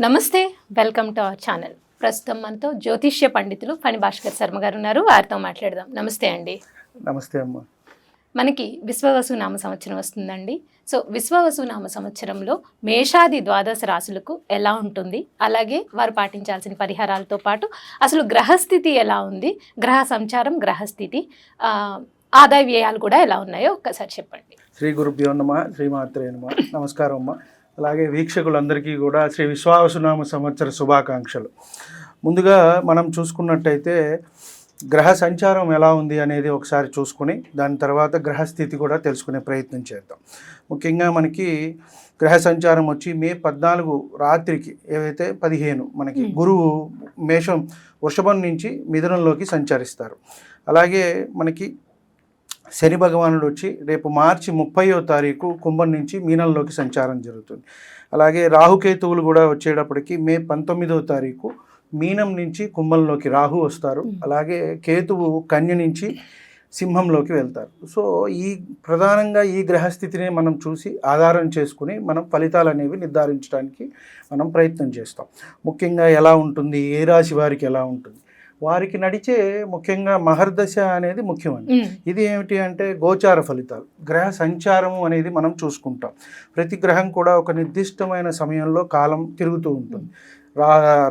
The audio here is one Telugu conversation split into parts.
నమస్తే, వెల్కమ్ టు అవర్ ఛానల్. ప్రస్తుతం మనతో జ్యోతిష్య పండితులు ఫణి భాస్కర్ శర్మ గారు ఉన్నారు. వారితో మాట్లాడదాం. నమస్తే అండి. నమస్తే అమ్మ. మనకి విశ్వవసు నామ సంవత్సరం వస్తుందండి. సో విశ్వవసు నామ సంవత్సరంలో మేషాది ద్వాదశ రాశులకు ఎలా ఉంటుంది, అలాగే వారు పాటించాల్సిన పరిహారాలతో పాటు అసలు గ్రహస్థితి ఎలా ఉంది, గ్రహ సంచారం, గ్రహస్థితి, ఆదాయ వ్యయాలు కూడా ఎలా ఉన్నాయో ఒక్కసారి చెప్పండి. శ్రీ గురుభ్యో నమః, శ్రీమాత్రే నమః. నమస్కారం అమ్మ. అలాగే వీక్షకులందరికీ కూడా శ్రీ విశ్వావసునామ సంవత్సర శుభాకాంక్షలు. ముందుగా మనం చూసుకున్నట్టయితే గ్రహ సంచారం ఎలా ఉంది అనేది ఒకసారి చూసుకుని దాని తర్వాత గ్రహస్థితి కూడా తెలుసుకునే ప్రయత్నం చేద్దాం. ముఖ్యంగా మనకి గ్రహ సంచారం వచ్చి మే 14 రాత్రికి ఏవైతే 15 మనకి గురువు మేషం వృషభం నుంచి మిథునంలోకి సంచరిస్తారు. అలాగే మనకి శని భగవానుడు వచ్చి రేపు మార్చి 30వ తారీఖు కుంభం నుంచి మీనంలోకి సంచారం జరుగుతుంది. అలాగే రాహుకేతువులు కూడా వచ్చేటప్పటికి మే 19వ తారీఖు మీనం నుంచి కుంభంలోకి రాహు వస్తారు. అలాగే కేతువు కన్య నుంచి సింహంలోకి వెళ్తారు. సో ఈ ప్రధానంగా ఈ గ్రహస్థితిని మనం చూసి ఆధారం చేసుకుని మనం ఫలితాలు అనేవి నిర్ధారించడానికి మనం ప్రయత్నం చేస్తాం. ముఖ్యంగా ఎలా ఉంటుంది, ఏ రాశి వారికి ఎలా ఉంటుంది, వారికి నడిచే ముఖ్యంగా మహర్దశ అనేది ముఖ్యమండి. ఇది ఏమిటి అంటే గోచార ఫలితాలు, గ్రహ సంచారము అనేది మనం చూసుకుంటాం. ప్రతి గ్రహం కూడా ఒక నిర్దిష్టమైన సమయంలో కాలం తిరుగుతూ ఉంటుంది.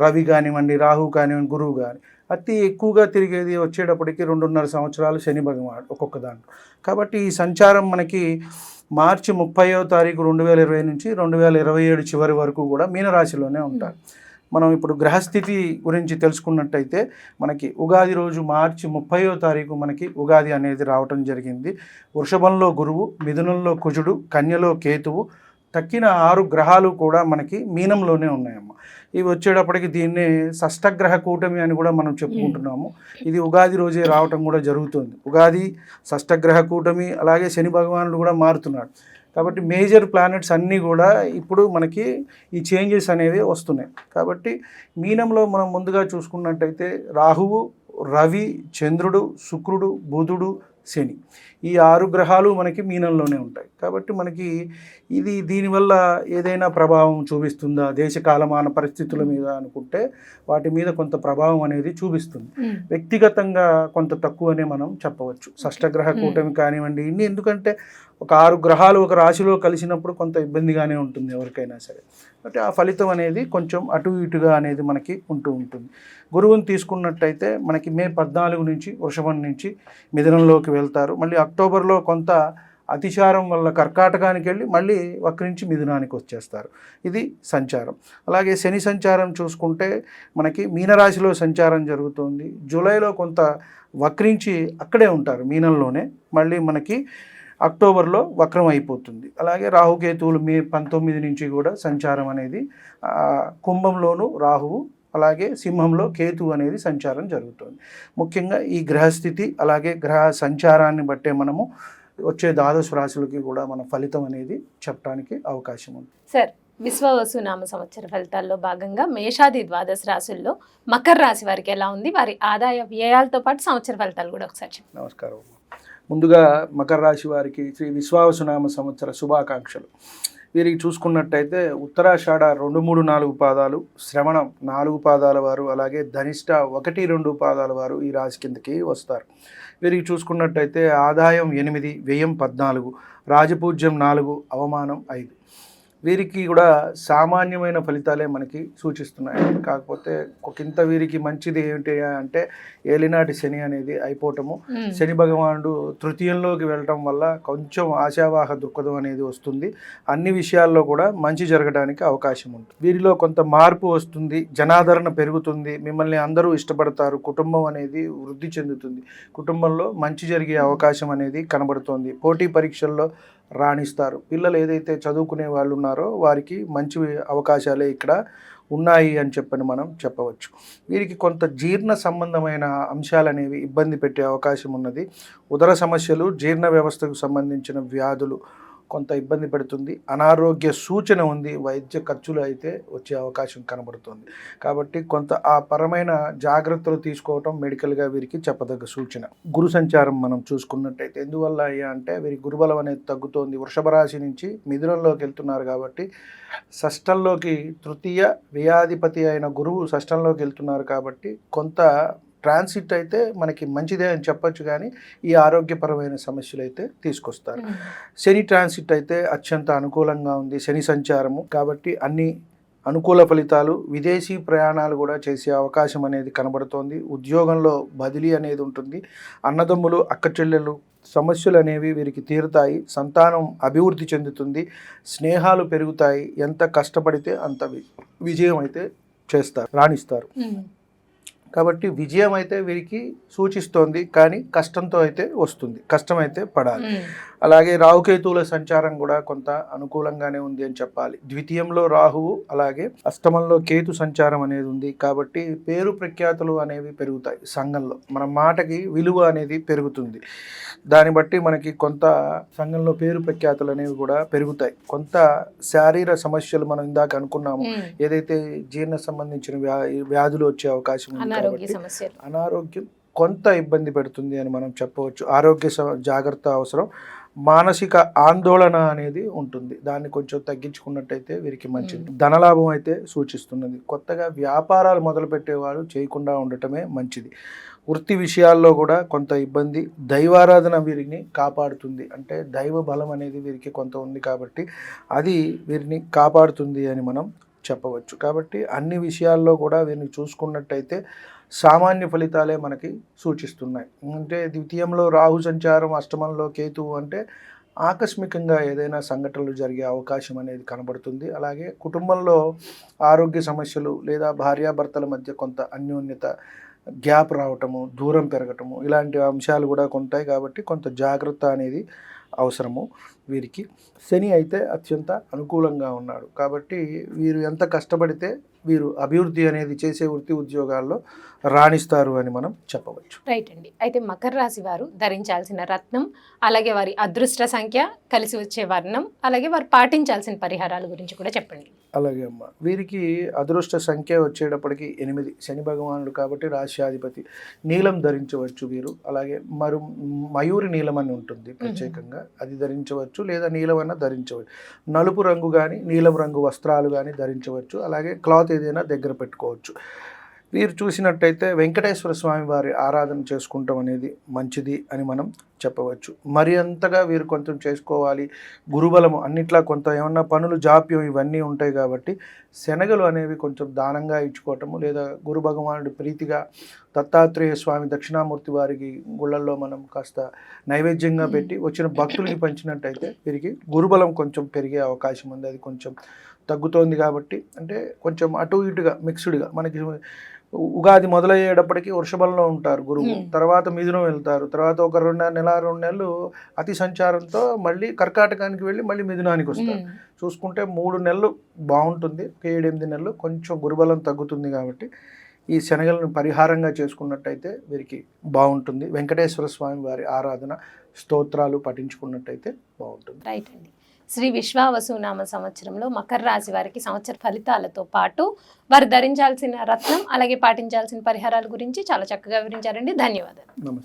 రవి కానివ్వండి, రాహు కానివ్వండి, గురువు కానీ అతి ఎక్కువగా తిరిగేది వచ్చేటప్పటికి 2.5 సంవత్సరాలు శని భగవానుడు ఒక్కొక్క దాంట్లో. కాబట్టి ఈ సంచారం మనకి మార్చి 30వ తారీఖు 2020 నుంచి 2027 చివరి వరకు కూడా మీనరాశిలోనే ఉంటారు. మనం ఇప్పుడు గ్రహస్థితి గురించి తెలుసుకున్నట్టయితే మనకి ఉగాది రోజు మార్చి 30వ తారీఖు మనకి ఉగాది అనేది రావటం జరిగింది. వృషభంలో గురువు, మిథునంలో కుజుడు, కన్యలో కేతువు, తక్కిన 6 గ్రహాలు కూడా మనకి మీనంలోనే ఉన్నాయమ్మ. ఇవి వచ్చేటప్పటికి దీన్ని షష్టగ్రహ కూటమి అని కూడా మనం చెప్పుకుంటున్నాము. ఇది ఉగాది రోజే రావటం కూడా జరుగుతుంది. ఉగాది, షష్టగ్రహ కూటమి, అలాగే శని భగవానుడు కూడా మారుతున్నాడు. కాబట్టి మేజర్ ప్లానెట్స్ అన్నీ కూడా ఇప్పుడు మనకి ఈ చేంజెస్ అనేవి వస్తున్నాయి. కాబట్టి మీనంలో మనం ముందుగా చూసుకున్నట్టయితే రాహువు, రవి, చంద్రుడు, శుక్రుడు, బుధుడు, శని, ఈ 6 గ్రహాలు మనకి మీనంలోనే ఉంటాయి. కాబట్టి మనకి ఇది దీనివల్ల ఏదైనా ప్రభావం చూపిస్తుందా దేశ కాలమాన పరిస్థితుల మీద అనుకుంటే వాటి మీద కొంత ప్రభావం అనేది చూపిస్తుంది. వ్యక్తిగతంగా కొంత తక్కువనే మనం చెప్పవచ్చు. షష్టగ్రహ కూటమి కానివ్వండి, ఇన్ని ఎందుకంటే ఒక 6 గ్రహాలు ఒక రాశిలో కలిసినప్పుడు కొంత ఇబ్బందిగానే ఉంటుంది ఎవరికైనా సరే. కాబట్టి ఆ ఫలితం అనేది కొంచెం అటు ఇటుగా అనేది మనకి ఉంటూ ఉంటుంది. గురువుని తీసుకున్నట్టయితే మనకి మే 14 నుంచి వృషభం నుంచి మిథునంలోకి వెళ్తారు. మళ్ళీ అక్టోబర్లో కొంత అతిచారం వల్ల కర్కాటకానికి వెళ్ళి మళ్ళీ వక్రించి మిథునానికి వచ్చేస్తారు. ఇది సంచారం. అలాగే శని సంచారం చూసుకుంటే మనకి మీనరాశిలో సంచారం జరుగుతుంది. జూలైలో కొంత వక్రించి అక్కడే ఉంటారు మీనంలోనే, మళ్ళీ మనకి అక్టోబర్లో వక్రం అయిపోతుంది. అలాగే రాహుకేతువులు మే 19 నుంచి కూడా సంచారం అనేది కుంభంలోను రాహువు, అలాగే సింహంలో కేతువు అనేది సంచారం జరుగుతుంది. ముఖ్యంగా ఈ గ్రహస్థితి అలాగే గ్రహ సంచారాన్ని బట్టే మనము వచ్చే ద్వాదశ రాశులకి కూడా మన ఫలితం అనేది చెప్పడానికి అవకాశం ఉంది. సార్, విశ్వవసు నామ సంవత్సర ఫలితాల్లో భాగంగా మేషాది ద్వాదశ రాశుల్లో మకర రాశి వారికి ఎలా ఉంది, వారి ఆదాయ వ్యయాలతో పాటు సంవత్సర ఫలితాలు కూడా ఒకసారి చెప్పండి. నమస్కారం. ముందుగా మకర రాశి వారికి శ్రీ విశ్వావసునామ సంవత్సర శుభాకాంక్షలు. వీరికి చూసుకున్నట్టయితే ఉత్తరాషాఢ 2, 3, 4 పాదాలు, శ్రవణం 4 పాదాల వారు, అలాగే ధనిష్ట 1, 2 పాదాల వారు ఈ రాశి కిందకి వస్తారు. వీరికి చూసుకున్నట్టయితే ఆదాయం 8, వ్యయం 14, రాజపూజ్యం 4, అవమానం 5. వీరికి కూడా సామాన్యమైన ఫలితాలే మనకి సూచిస్తున్నాయి. కాకపోతే ఒకంత వీరికి మంచిది ఏమిటి అంటే ఏలినాటి శని అనేది అయిపోవటము, శని భగవానుడు తృతీయంలోకి వెళ్ళటం వల్ల కొంచెం ఆశావాహ దృక్పథం అనేది వస్తుంది. అన్ని విషయాల్లో కూడా మంచి జరగడానికి అవకాశం ఉంటుంది. వీరిలో కొంత మార్పు వస్తుంది, జనాదరణ పెరుగుతుంది, మిమ్మల్ని అందరూ ఇష్టపడతారు, కుటుంబం అనేది వృద్ధి చెందుతుంది, కుటుంబంలో మంచి జరిగే అవకాశం అనేది కనబడుతుంది. పోటీ పరీక్షల్లో రాణిస్తారు. పిల్లలు ఏదైతే చదువుకునే వాళ్ళు ఉన్నారో వారికి మంచి అవకాశాలే ఇక్కడ ఉన్నాయి అని చెప్పని మనం చెప్పవచ్చు. వీరికి కొంత జీర్ణ సంబంధమైన అంశాలు అనేవి ఇబ్బంది పెట్టే అవకాశం ఉన్నది. ఉదర సమస్యలు, జీర్ణ వ్యవస్థకు సంబంధించిన వ్యాధులు, కొంత ఇబ్బంది పెడుతుంది. అనారోగ్య సూచన ఉంది. వైద్య ఖర్చులు అయితే వచ్చే అవకాశం కనబడుతుంది. కాబట్టి కొంత ఆ పరమైన జాగ్రత్తలు తీసుకోవటం మెడికల్గా వీరికి చెప్పదగ్గ సూచన. గురు సంచారం మనం చూసుకున్నట్టయితే ఎందువల్ల అయ్యా అంటే వీరి గురుబలం అనేది తగ్గుతోంది. వృషభ రాశి నుంచి మిథునంలోకి వెళ్తున్నారు కాబట్టి షష్టంలోకి తృతీయ వ్యయాధిపతి అయిన గురువు షష్టంలోకి వెళ్తున్నారు కాబట్టి కొంత ట్రాన్సిట్ అయితే మనకి మంచిదే అని చెప్పొచ్చు, కానీ ఈ ఆరోగ్యపరమైన సమస్యలు అయితే తీసుకొస్తారు. శని ట్రాన్సిట్ అయితే అత్యంత అనుకూలంగా ఉంది. శని సంచారము కాబట్టి అన్ని అనుకూల ఫలితాలు. విదేశీ ప్రయాణాలు కూడా చేసే అవకాశం అనేది కనబడుతోంది. ఉద్యోగంలో బదిలీ అనేది ఉంటుంది. అన్నదమ్ములు అక్క చెల్లెలు సమస్యలు అనేవి వీరికి తీరుతాయి. సంతానం అభివృద్ధి చెందుతుంది. స్నేహాలు పెరుగుతాయి. ఎంత కష్టపడితే అంత విజయం అయితే చేస్తారు, రాణిస్తారు. కాబట్టి విజయం అయితే వీరికి సూచిస్తోంది, కానీ కష్టంతో అయితే వస్తుంది. కష్టం అయితే పడాలి. అలాగే రాహుకేతువుల సంచారం కూడా కొంత అనుకూలంగానే ఉంది అని చెప్పాలి. ద్వితీయంలో రాహువు, అలాగే అష్టమంలో కేతు సంచారం అనేది ఉంది. కాబట్టి పేరు ప్రఖ్యాతులు అనేవి పెరుగుతాయి. సంఘంలో మన మాటకి విలువ అనేది పెరుగుతుంది. దాన్ని బట్టి మనకి కొంత సంఘంలో పేరు ప్రఖ్యాతులు అనేవి కూడా పెరుగుతాయి. కొంత శారీరక సమస్యలు మనం ఇందాక అనుకున్నాము, ఏదైతే జీర్ణ సంబంధించిన వ్యాధులు వచ్చే అవకాశం ఉంది. అనారోగ్యం కొంత ఇబ్బంది పెడుతుంది అని మనం చెప్పవచ్చు. ఆరోగ్య జాగ్రత్త అవసరం. మానసిక ఆందోళన అనేది ఉంటుంది. దాన్ని కొంచెం తగ్గించుకున్నట్టయితే వీరికి మంచిది. ధనలాభం అయితే సూచిస్తున్నది. కొత్తగా వ్యాపారాలు మొదలుపెట్టేవారు చేయకుండా ఉండటమే మంచిది. వృత్తి విషయాల్లో కూడా కొంత ఇబ్బంది. దైవారాధన వీరిని కాపాడుతుంది. అంటే దైవ బలం అనేది వీరికి కొంత ఉంది కాబట్టి అది వీరిని కాపాడుతుంది అని మనం చెప్పవచ్చు. కాబట్టి అన్ని విషయాల్లో కూడా వీరిని చూసుకున్నట్టయితే సామాన్య ఫలితాలే మనకి సూచిస్తున్నాయి. అంటే ద్వితీయంలో రాహు సంచారం, అష్టమంలో కేతువు అంటే ఆకస్మికంగా ఏదైనా సంఘటనలు జరిగే అవకాశం అనేది కనబడుతుంది. అలాగే కుటుంబంలో ఆరోగ్య సమస్యలు లేదా భార్యాభర్తల మధ్య కొంత అన్యోన్యత, గ్యాప్ రావటము, దూరం పెరగటము, ఇలాంటి అంశాలు కూడా ఉంటాయి. కాబట్టి కొంత జాగ్రత్త అనేది అవసరము వీరికి. శని అయితే అత్యంత అనుకూలంగా ఉన్నాడు కాబట్టి వీరు ఎంత కష్టపడితే వీరు అభివృద్ధి అనేది చేసే వృత్తి ఉద్యోగాల్లో రాణిస్తారు అని మనం చెప్పవచ్చు. రైట్ అండి. అయితే మకర రాశి వారు ధరించాల్సిన రత్నం, అలాగే వారి అదృష్ట సంఖ్య, కలిసి వచ్చే వర్ణం, అలాగే వారు పాటించాల్సిన పరిహారాల గురించి కూడా చెప్పండి. అలాగే అమ్మ, వీరికి అదృష్ట సంఖ్య వచ్చేటప్పటికి 8. శని భగవానుడు కాబట్టి రాశ్యాధిపతి. నీలం ధరించవచ్చు వీరు. అలాగే మయూరి నీలం అని ఉంటుంది ప్రత్యేకంగా, అది ధరించవచ్చు, లేదా నీలమన్న ధరించవచ్చు. నలుపు రంగు కానీ నీలం రంగు వస్త్రాలు కానీ ధరించవచ్చు. అలాగే క్లాత్ ఏదైనా దగ్గర పెట్టుకోవచ్చు. వీరు చూసినట్టయితే వెంకటేశ్వర స్వామి వారి ఆరాధన చేసుకుంటాం అనేది మంచిది అని మనం చెప్పవచ్చు. మరి అంతగా వీరు కొంచెం చేసుకోవాలి. గురుబలము అన్నిట్లా కొంత ఏమన్నా పనులు జాప్యం ఇవన్నీ ఉంటాయి కాబట్టి శనగలు అనేవి కొంచెం దానంగా ఇచ్చుకోవటము, లేదా గురు భగవానుడి ప్రీతిగా దత్తాత్రేయ స్వామి దక్షిణామూర్తి వారికి గుళ్ళల్లో మనం కాస్త నైవేద్యంగా పెట్టి వచ్చిన భక్తులకి పంచినట్టయితే వీరికి గురుబలం కొంచెం పెరిగే అవకాశం ఉంది. అది కొంచెం తగ్గుతోంది కాబట్టి, అంటే కొంచెం అటు ఇటుగా మిక్స్డ్గా మనకి ఉగాది మొదలయ్యేటప్పటికి వృషభంలో ఉంటారు గురువు, తర్వాత మిథునం వెళ్తారు, తర్వాత ఒక 2 నెలలు అతి సంచారంతో మళ్ళీ కర్కాటకానికి వెళ్ళి మళ్ళీ మిథునానికి వస్తారు. చూసుకుంటే 3 నెలలు బాగుంటుంది. 7-8 నెలలు కొంచెం గురుబలం తగ్గుతుంది. కాబట్టి ఈ శనగలను పరిహారంగా చేసుకున్నట్టయితే వీరికి బాగుంటుంది. వెంకటేశ్వర స్వామి వారి ఆరాధన, స్తోత్రాలు పఠించుకున్నట్టయితే బాగుంటుంది. రైట్ అండి. శ్రీ విశ్వావసునామ సంవత్సరంలో మకర రాశి వారికి సంవత్సర ఫలితాలతో పాటు వారు ధరించాల్సిన రత్నం, అలాగే పాటించాల్సిన పరిహారాల గురించి చాలా చక్కగా వివరించారండి. ధన్యవాదాలు. నమస్తే.